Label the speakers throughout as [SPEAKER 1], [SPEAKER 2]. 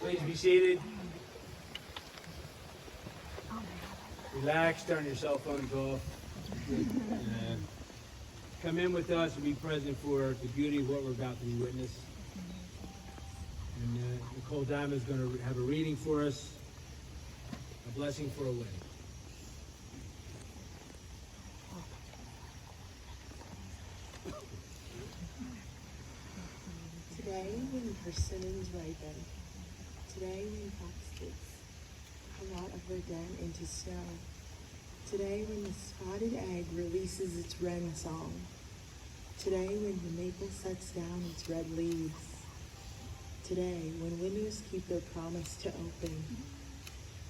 [SPEAKER 1] Please be seated. Relax, turn your cell phones off. Come in with us and be present for the beauty of what we're about to witness. And Nicole Diamond is going to have a reading for us, a blessing for a wedding.
[SPEAKER 2] Today when persimmons ripen, today when foxes come out of their den into snow, today when the spotted egg releases its wren song, today when the maple sets down its red leaves, today when windows keep their promise to open,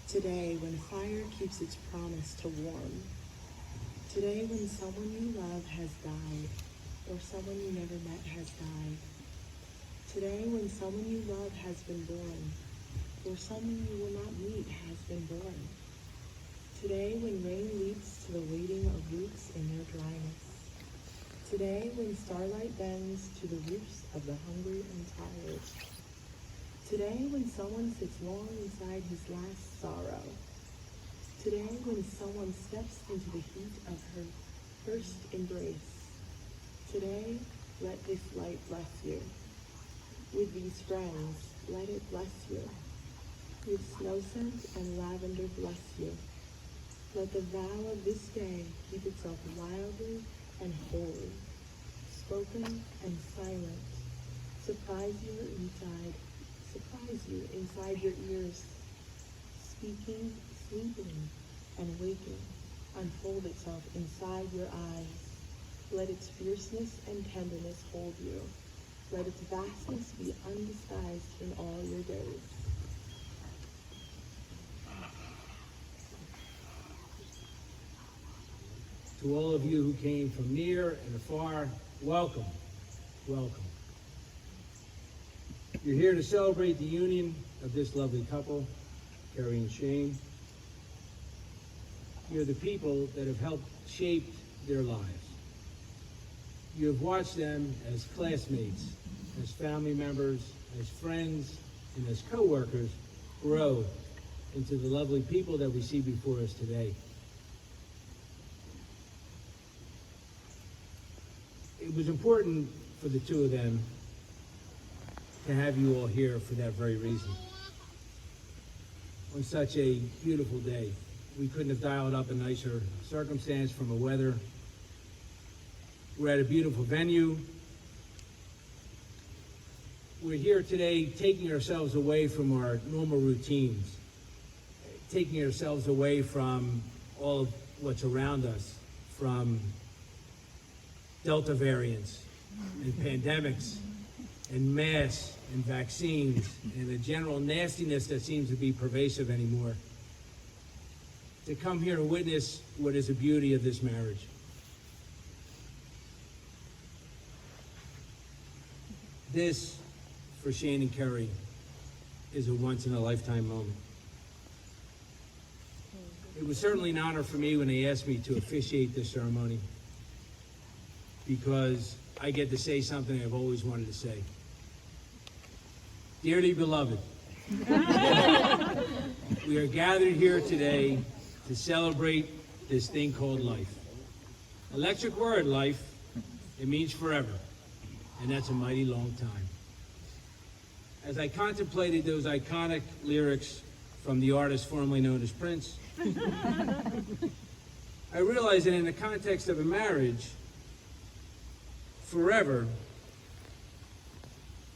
[SPEAKER 2] today when fire keeps its promise to warm, today when someone you love has died, or someone you never met has died, today when someone you love has been born, or someone you will not meet has been born, today when rain leaps to the waiting of roots in their dryness, today when starlight bends to the roofs of the hungry and tired, today when someone sits long inside his last sorrow. Today, when someone steps into the heat of her first embrace. Today, let this light bless you. With these friends, let it bless you. With snow scent and lavender bless you. Let the vow of this day keep itself wildly and holy, spoken and silent. Surprise you inside your ears, speaking, sleeping, and waking, unfold itself inside your eyes. Let its fierceness and tenderness hold you. Let its vastness be undisguised in all your days.
[SPEAKER 1] To all of you who came from near and afar, welcome, welcome. You're here to celebrate the union of this lovely couple, Kerri and Shane. You're the people that have helped shape their lives. You have watched them as classmates, as family members, as friends, and as co-workers grow into the lovely people that we see before us today. It was important for the two of them to have you all here for that very reason. On such a beautiful day, we couldn't have dialed up a nicer circumstance from a weather. We're at a beautiful venue. We're here today taking ourselves away from our normal routines, taking ourselves away from all of what's around us, from Delta variants and pandemics and masks and vaccines and the general nastiness that seems to be pervasive anymore, to come here and witness what is the beauty of this marriage. This, for Shane and Kerri, is a once-in-a-lifetime moment. It was certainly an honor for me when they asked me to officiate this ceremony, because I get to say something I've always wanted to say. Dearly beloved, we are gathered here today to celebrate this thing called life. Electric word, life. It means forever, and that's a mighty long time. As I contemplated those iconic lyrics from the artist formerly known as Prince, I realized that in the context of a marriage, forever,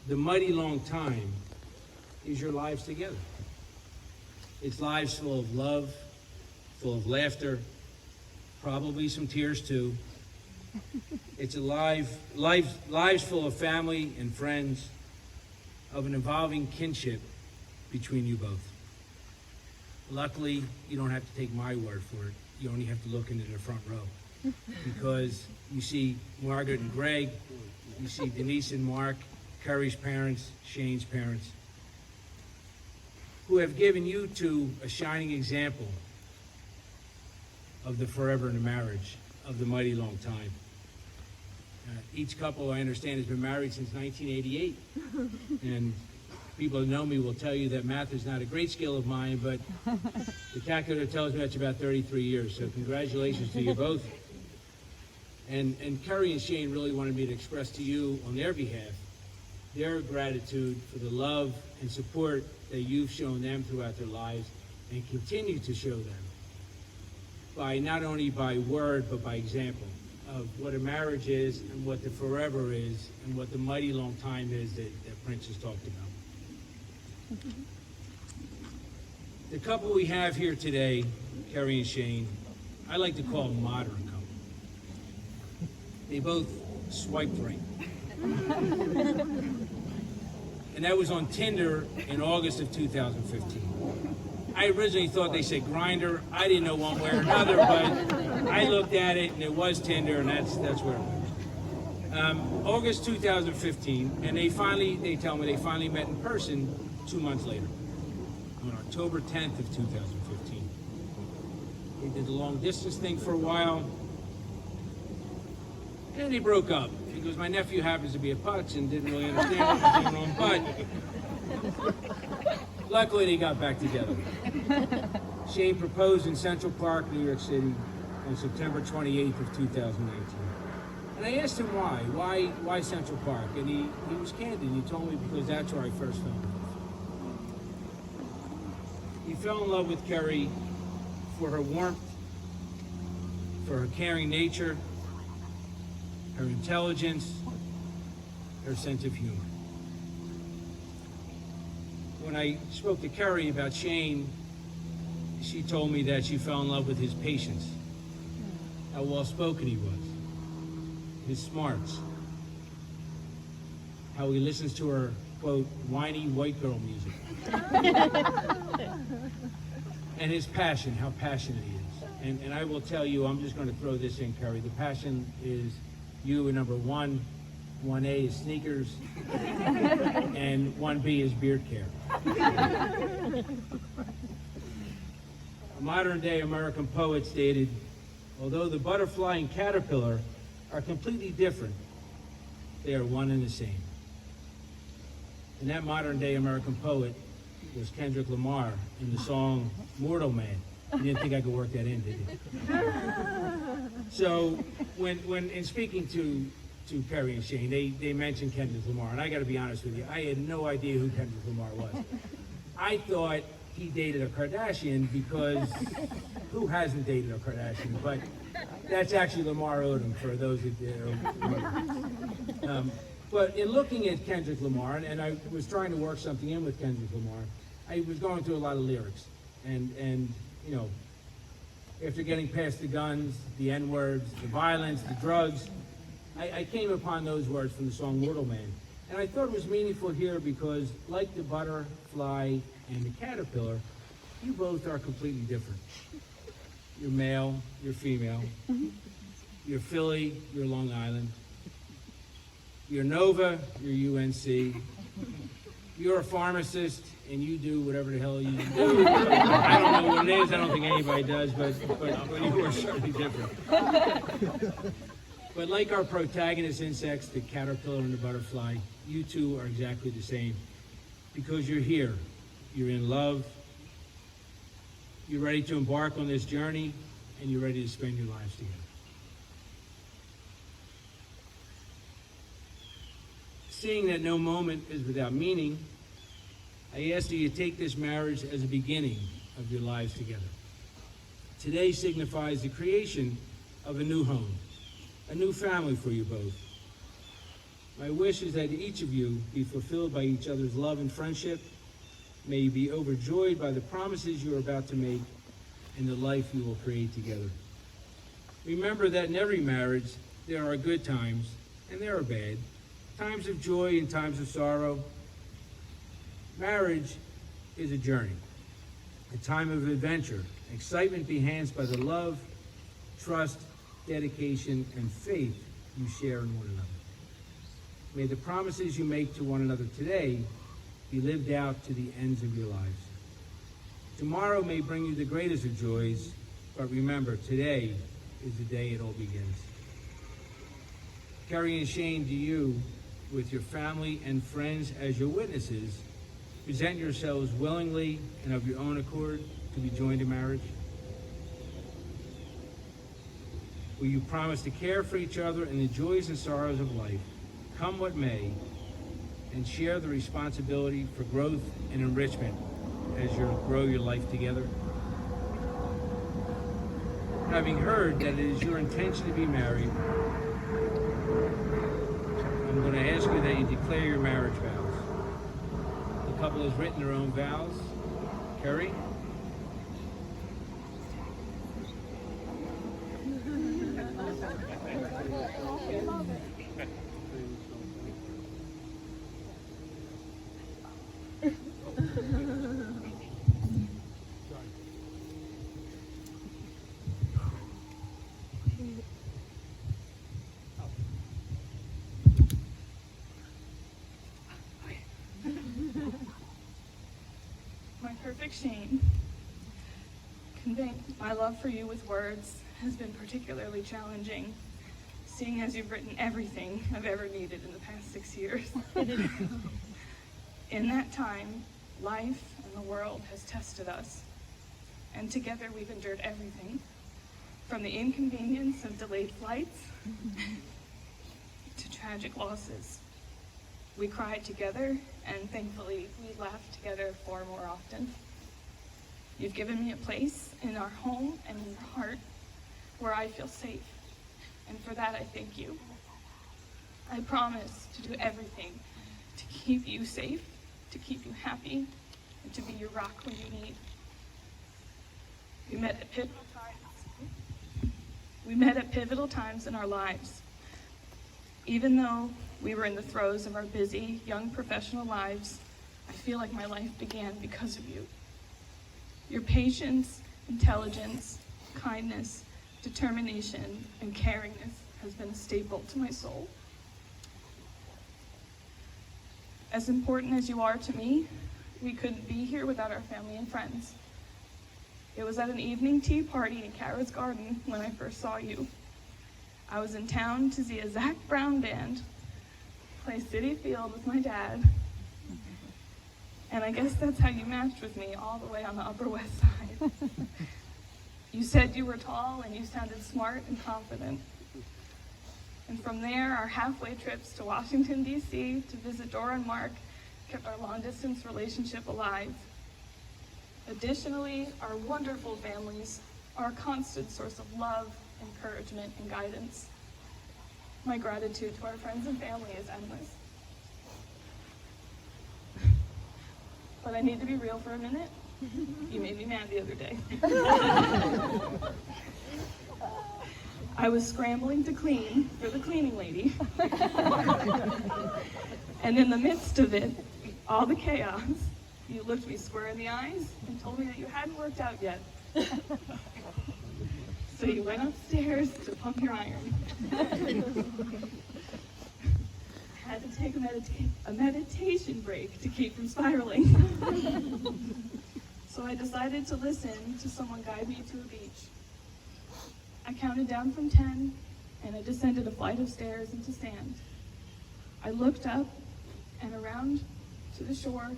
[SPEAKER 1] the mighty long time, is your lives together. It's lives full of love, full of laughter, probably some tears too. It's lives full of family and friends, of an evolving kinship between you both. Luckily, you don't have to take my word for it. You only have to look into the front row, because you see Margaret and Greg, you see Denise and Mark, Kerri's parents, Shane's parents, who have given you two a shining example of the forever in a marriage, of the mighty long time. Each couple, I understand, has been married since 1988, and people who know me will tell you that math is not a great skill of mine, but the calculator tells me that's about 33 years, so congratulations to you both. And Kerri and Shane really wanted me to express to you on their behalf their gratitude for the love and support that you've shown them throughout their lives and continue to show them, by not only by word but by example, of what a marriage is and what the forever is and what the mighty long time is that Prince has talked about. The couple we have here today, Kerri and Shane, I like to call them modern couple. They both swiped right. And that was on Tinder in August of 2015. I originally thought they said Grindr. I didn't know one way or another, but I looked at it and it was Tinder, and that's where it was. August 2015, and they tell me they finally met in person 2 months later, on October 10th of 2015. They did the long distance thing for a while, and then they broke up because my nephew happens to be a putz and didn't really understand what was going on, but luckily they got back together. Shane proposed in Central Park, New York City on September 28th of 2019. And I asked him why Central Park? And he was candid. He told me because that's where I first fell in love. He fell in love with Kerri for her warmth, for her caring nature, her intelligence, her sense of humor. When I spoke to Kerri about Shane, she told me that she fell in love with his patience, how well-spoken he was, his smarts, how he listens to her, quote, whiny white girl music, and his passion, how passionate he is. And I will tell you, I'm just going to throw this in, Kerri, the passion is you, number one. 1A is sneakers, and 1B is beard care. A modern-day American poet stated, although the butterfly and caterpillar are completely different, they are one and the same. And that modern-day American poet was Kendrick Lamar in the song Mortal Man. You didn't think I could work that in, did you? So when in speaking to Kerri&Shane, they mentioned Kendrick Lamar, and I got to be honest with you, I had no idea who Kendrick Lamar was. I thought he dated a Kardashian because who hasn't dated a Kardashian? But that's actually Lamar Odom for those who but in looking at Kendrick Lamar, and I was trying to work something in with Kendrick Lamar, I was going through a lot of lyrics, and you know, after getting past the guns, the N-words, the violence, the drugs, I came upon those words from the song Mortal Man. And I thought it was meaningful here because, like the butterfly and the caterpillar, you both are completely different. You're male, you're female. You're Philly, you're Long Island. You're Nova, you're UNC. You're a pharmacist, and you do whatever the hell you do. I don't know what it is, I don't think anybody does, but you are certainly different. But like our protagonist insects, the caterpillar and the butterfly, you two are exactly the same. Because you're here, you're in love, you're ready to embark on this journey, and you're ready to spend your lives together. Seeing that no moment is without meaning, I ask that you take this marriage as a beginning of your lives together. Today signifies the creation of a new home, a new family for you both. My wish is that each of you be fulfilled by each other's love and friendship. May you be overjoyed by the promises you are about to make and the life you will create together. Remember that in every marriage, there are good times and there are bad, times of joy and times of sorrow. Marriage is a journey, a time of adventure, excitement enhanced by the love, trust, dedication, and faith you share in one another. May the promises you make to one another today be lived out to the ends of your lives. Tomorrow may bring you the greatest of joys, but remember, today is the day it all begins. Kerri&Shane, to you, with your family and friends as your witnesses, present yourselves willingly and of your own accord to be joined in marriage. Will you promise to care for each other in the joys and sorrows of life, come what may, and share the responsibility for growth and enrichment as you grow your life together? Having heard that it is your intention to be married, I'm going to ask you that you declare your marriage vows. The couple has written their own vows. Kerri?
[SPEAKER 3] My perfect Shane, conveying my love for you with words has been particularly challenging, seeing as you've written everything I've ever needed in the past 6 years. In that time, Life and the world has tested us, and together we've endured everything, from the inconvenience of delayed flights to tragic losses. We cried together, and thankfully we laughed together far more often. You've given me a place in our home and in your heart where I feel safe, and for that I thank you. I promise to do everything to keep you safe, to keep you happy, and to be your rock when you need. We met at pivotal times in our lives. Even though we were in the throes of our busy, young professional lives, I feel like my life began because of you. Your patience, intelligence, kindness, determination, and caringness has been a staple to my soul. As important as you are to me, we couldn't be here without our family and friends. It was at an evening tea party in Carrot's Garden when I first saw you. I was in town to see a Zac Brown band play City Field with my dad. And I guess that's how you matched with me all the way on the Upper West Side. You said you were tall and you sounded smart and confident. And from there, our halfway trips to Washington, D.C. to visit Dora and Mark kept our long-distance relationship alive. Additionally, our wonderful families are a constant source of love, encouragement, and guidance. My gratitude to our friends and family is endless. But I need to be real for a minute. You made me mad the other day. I was scrambling to clean for the cleaning lady. And in the midst of it, all the chaos, you looked me square in the eyes and told me that you hadn't worked out yet. So you went upstairs to pump your iron. I had to take a meditation break to keep from spiraling. So I decided to listen to someone guide me to a beach. I counted down from 10, and I descended a flight of stairs into sand. I looked up and around to the shore,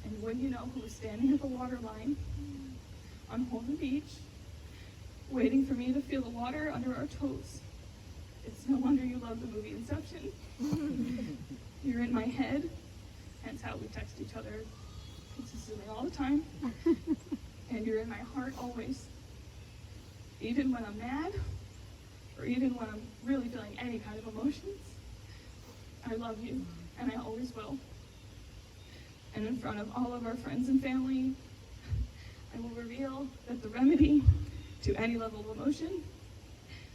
[SPEAKER 3] and wouldn't you know who was standing at the waterline on Holden Beach, waiting for me to feel the water under our toes. It's no wonder you love the movie Inception. You're in my head, hence how we text each other consistently all the time, and you're in my heart always. Even when I'm mad, or even when I'm really feeling any kind of emotions, I love you, and I always will. And in front of all of our friends and family, I will reveal that the remedy to any level of emotion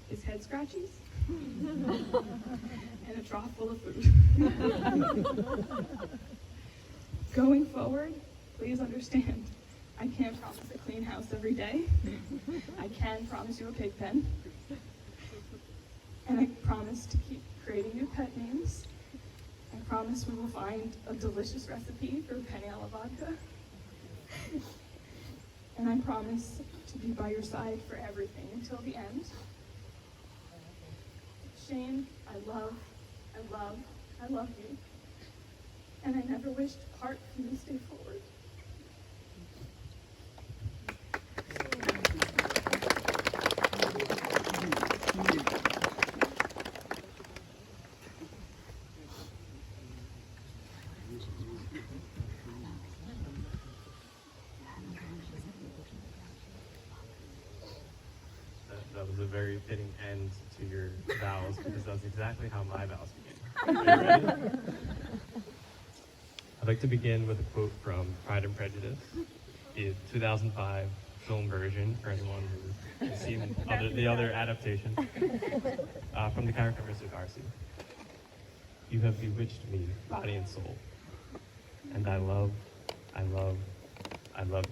[SPEAKER 3] is head scratchies and a trough full of food. Going forward, please understand, I can't promise a clean house every day. I can promise you a pig pen. And I promise to keep creating new pet names. I promise we will find a delicious recipe for penne alla vodka. And I promise to be by your side for everything until the end. Shane, I love you. And I never wish to part from this day forward.
[SPEAKER 4] That was a very fitting end to your vows, because that's exactly how my vows began. Are you ready? I'd like to begin with a quote from Pride and Prejudice, the 2005 film version, for anyone who has seen the other adaptation, from the character Mr. Darcy. You have bewitched me, body and soul, and I love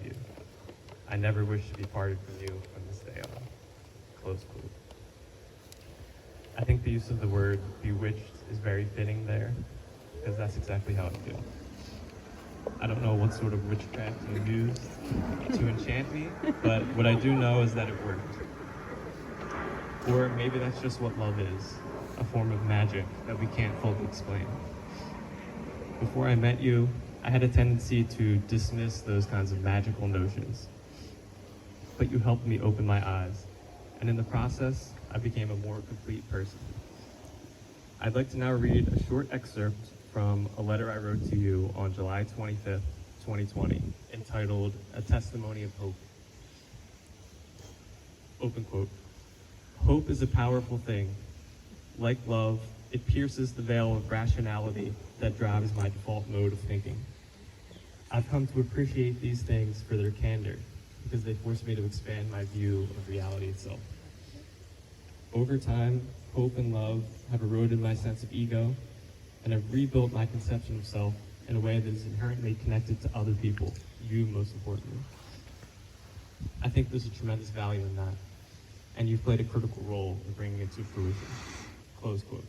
[SPEAKER 4] you. I never wish to be parted from you from this day on. Close quote. I think the use of the word bewitched is very fitting there, because that's exactly how I feel. I don't know what sort of witchcraft you used to enchant me, but what I do know is that it worked. Or maybe that's just what love is, a form of magic that we can't fully explain. Before I met you, I had a tendency to dismiss those kinds of magical notions. But you helped me open my eyes, and in the process, I became a more complete person. I'd like to now read a short excerpt from a letter I wrote to you on July 25th, 2020, entitled A Testimony of Hope. Open quote. Hope is a powerful thing. Like love, it pierces the veil of rationality that drives my default mode of thinking. I've come to appreciate these things for their candor, because they force me to expand my view of reality itself. Over time, hope and love have eroded my sense of ego and have rebuilt my conception of self in a way that is inherently connected to other people, you most importantly. I think there's a tremendous value in that, and you've played a critical role in bringing it to fruition. Close quote.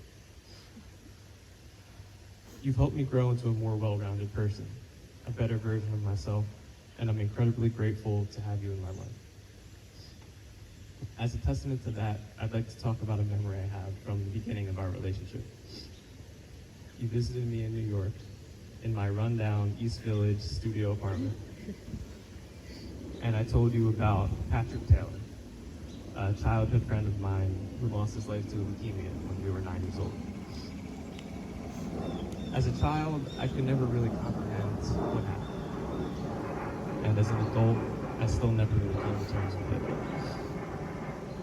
[SPEAKER 4] You've helped me grow into a more well-rounded person, a better version of myself, and I'm incredibly grateful to have you in my life. As a testament to that, I'd like to talk about a memory I have from the beginning of our relationship. You visited me in New York, in my rundown East Village studio apartment, and I told you about Patrick Taylor, a childhood friend of mine who lost his life to leukemia when we were 9 years old. As a child, I could never really comprehend what happened. And as an adult, I still never really came to terms with it.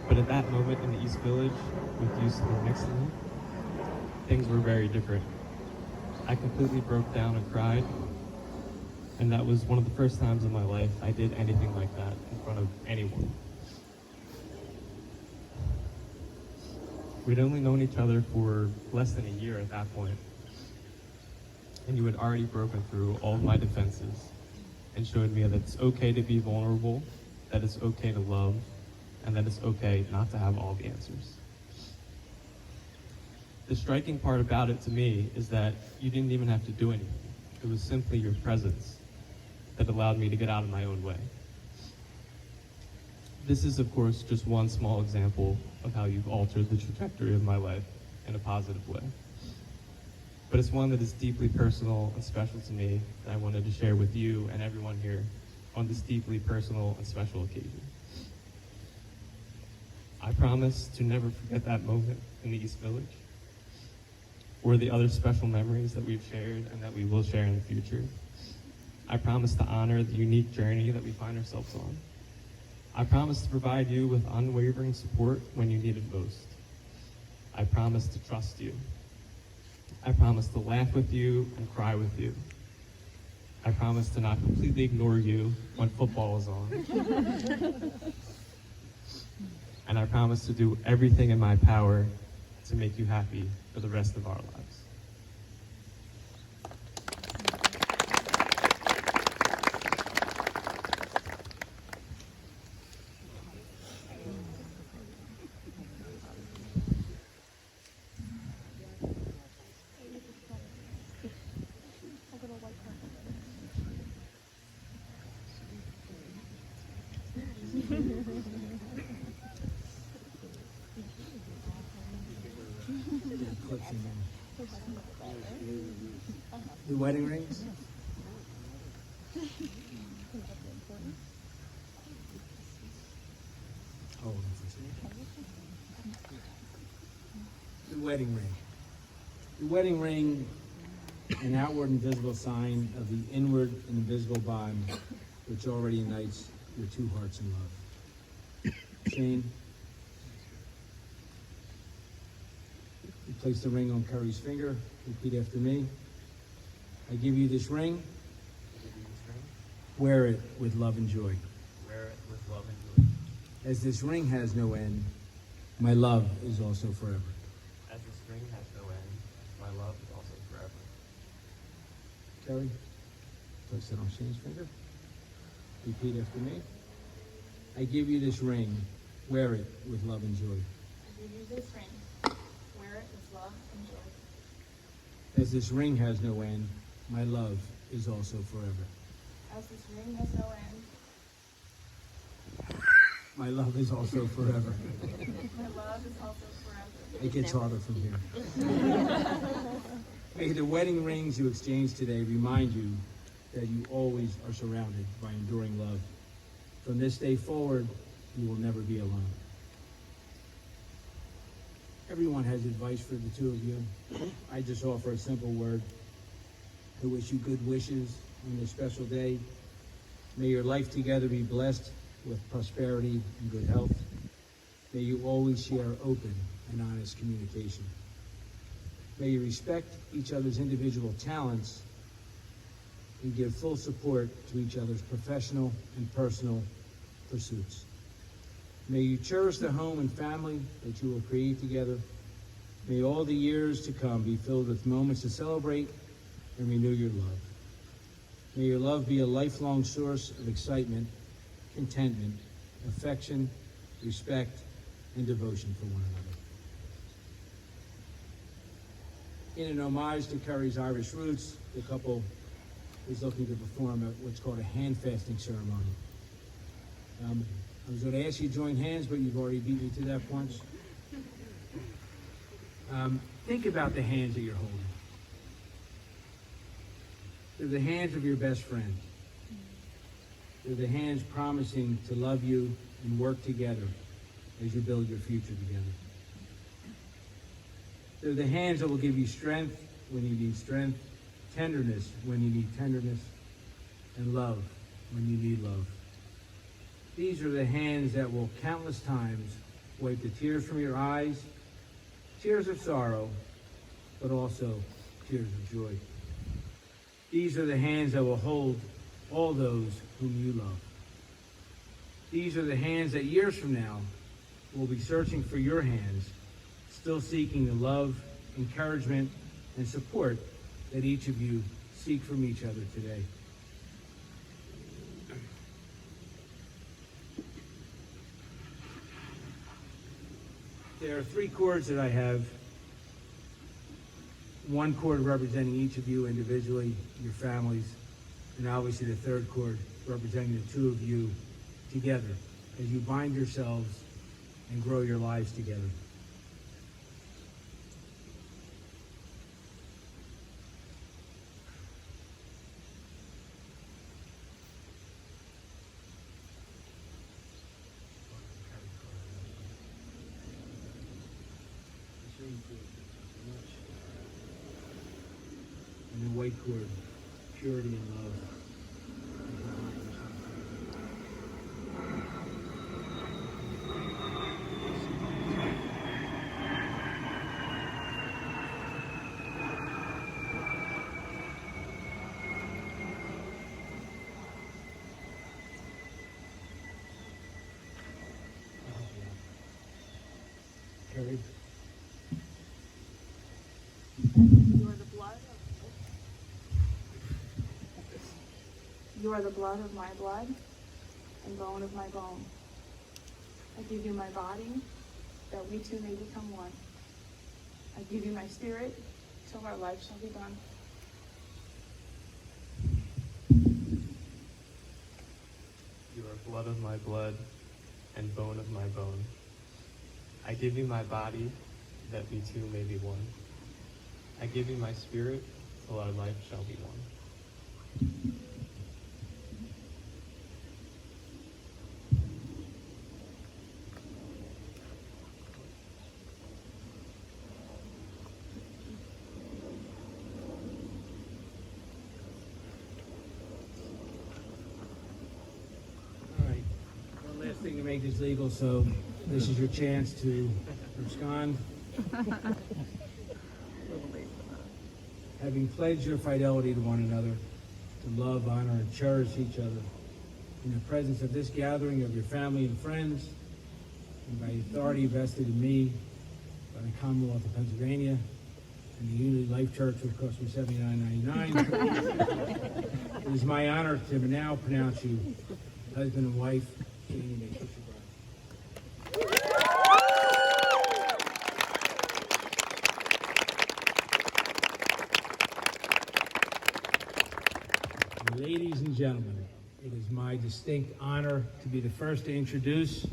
[SPEAKER 4] But at that moment in the East Village, with you sitting next to me, things were very different. I completely broke down and cried, and that was one of the first times in my life I did anything like that in front of anyone. We'd only known each other for less than a year at that point, and you had already broken through all of my defenses and showed me that it's okay to be vulnerable, that it's okay to love, and that it's okay not to have all the answers. The striking part about it to me is that you didn't even have to do anything. It was simply your presence that allowed me to get out of my own way. This is, of course, just one small example of how you've altered the trajectory of my life in a positive way. But it's one that is deeply personal and special to me that I wanted to share with you and everyone here on this deeply personal and special occasion. I promise to never forget that moment in the East Village, or the other special memories that we've shared and that we will share in the future. I promise to honor the unique journey that we find ourselves on. I promise to provide you with unwavering support when you need it most. I promise to trust you. I promise to laugh with you and cry with you. I promise to not completely ignore you when football is on. And I promise to do everything in my power to make you happy for the rest of our lives.
[SPEAKER 1] The wedding rings? Oh, the wedding ring. The wedding ring, an outward and visible sign of the inward and invisible bond which already unites your two hearts in love. Shane, you place the ring on Kerri's finger. Repeat after me. I give you this ring. Wear it with love and joy.
[SPEAKER 4] Wear it with love and joy.
[SPEAKER 1] As this ring has no end, my love is also forever.
[SPEAKER 4] As this ring has no end, my love is also forever.
[SPEAKER 1] Kerri, place it on Shane's finger. Repeat after me. I give you this ring. Wear it with love and joy.
[SPEAKER 3] I give you this ring. Wear it with love and joy.
[SPEAKER 1] As this ring has no end, my love is also forever.
[SPEAKER 3] As this ring has no end,
[SPEAKER 1] My love is also forever.
[SPEAKER 3] my love is also forever.
[SPEAKER 1] It gets harder from here. May the wedding rings you exchange today remind you that you always are surrounded by enduring love. From this day forward, you will never be alone. Everyone has advice for the two of you. I just offer a simple word to wish you good wishes on this special day. May your life together be blessed with prosperity and good health. May you always share open and honest communication. May you respect each other's individual talents and give full support to each other's professional and personal pursuits. May you cherish the home and family that you will create together. May all the years to come be filled with moments to celebrate and renew your love. May your love be a lifelong source of excitement, contentment, affection, respect, and devotion for one another. In an homage to Kerri's Irish roots, the couple is looking to perform what's called a hand fasting ceremony. I was going to ask you to join hands, but you've already beat me to that punch. Think about the hands that you're holding. They're the hands of your best friend. They're the hands promising to love you and work together as you build your future together. They're the hands that will give you strength when you need strength, tenderness when you need tenderness, and love when you need love. These are the hands that will countless times wipe the tears from your eyes, tears of sorrow, but also tears of joy. These are the hands that will hold all those whom you love. These are the hands that years from now will be searching for your hands, still seeking the love, encouragement, and support that each of you seek from each other today. There are 3 chords that I have. 1 chord representing each of you individually, your families, and obviously the 3rd chord representing the 2 of you together as you bind yourselves and grow your lives together. And the white cord, purity and love. Kerri?
[SPEAKER 3] You are the blood of my blood and bone of my bone. I give you my body, that we two may become one. I give you my spirit, till our life shall be done.
[SPEAKER 4] You are blood of my blood and bone of my bone. I give you my body, that we two may be one. I give you my spirit, till our life shall be one.
[SPEAKER 1] All right. One last thing to make this legal, so this is your chance to abscond. Having pledged your fidelity to one another, to love, honor, and cherish each other, in the presence of this gathering of your family and friends, and by the authority vested in me by the Commonwealth of Pennsylvania and the Unity Life Church, which cost me $79.99, it is my honor to now pronounce you husband and wife. Shane, you may kiss your bride. Ladies and gentlemen, it is my distinct honor to be the first to introduce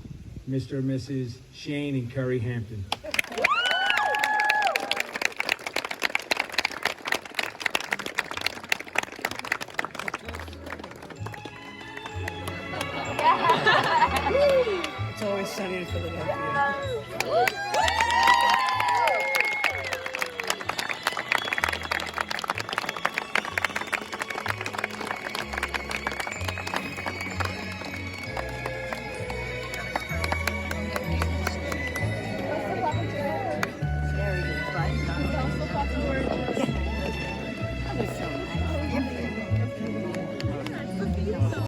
[SPEAKER 1] Mr. and Mrs. Shane and Kerri Hampton.
[SPEAKER 5] It's Always Sunny in Philadelphia.